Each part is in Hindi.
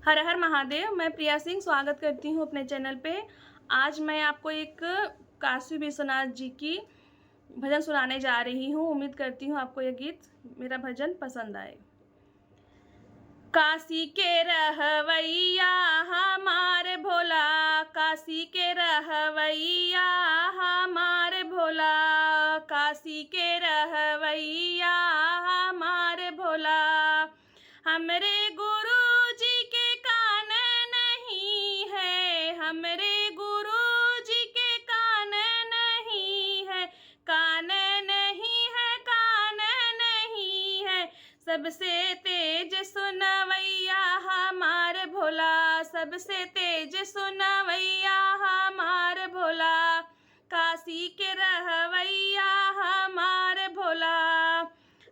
हर हर महादेव। मैं प्रिया सिंह स्वागत करती हूँ अपने चैनल पे। आज मैं आपको एक काशी विश्वनाथ जी की भजन सुनाने जा रही हूँ। उम्मीद करती हूँ आपको यह गीत मेरा भजन पसंद आए। काशी के रहवैया हमारे भोला, काशी के रहवैया हमारे भोला, काशी के रहवैया हमारे भोला। हमरे गुरु जी के कान नहीं है, हमरे गुरु जी के कान नहीं है, कान नहीं है, कान नहीं है। सबसे तेज सुनवैया हमार भोला, सबसे तेज सुनवैया हमार भोला, काशी के रहवैया हमार भोला।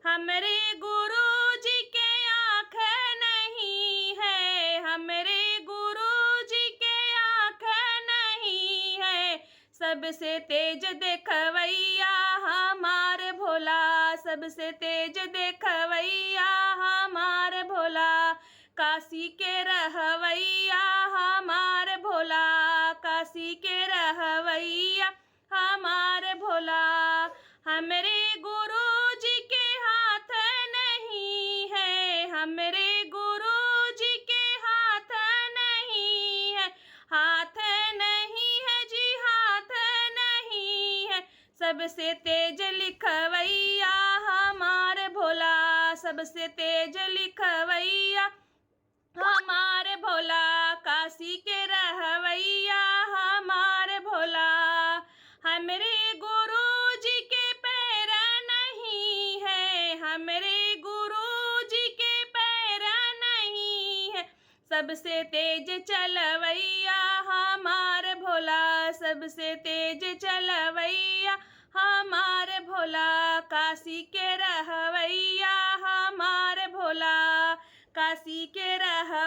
हमरे गुरु जी के आँख नहीं है, हमरे गुरु जी के आँख नहीं है। सबसे तेज देखवैया हमार भोला, सबसे तेज देखवैया हमार भोला, काशी के रहवैया हमार भोला, काशी के रहवैया हमार भोला। हमरे गुरु जी के हाथ नहीं है, हमरे गुरु जी के हाथ नहीं है, हाथ नहीं है जी, हाथ नहीं है। सबसे तेज लिखवैया हमार भोला, सबसे तेज लिखवैया हमार भोला, काशी के रहवैया हमार भोला। हमरे गुरु जी के पैर नहीं है, हमरे गुरु जी के पैर नहीं है। सबसे तेज चलवैया हमार भोला, सबसे तेज चलवैया हमार भोला, काशी के रहवैया हमार भोला, काशी के रह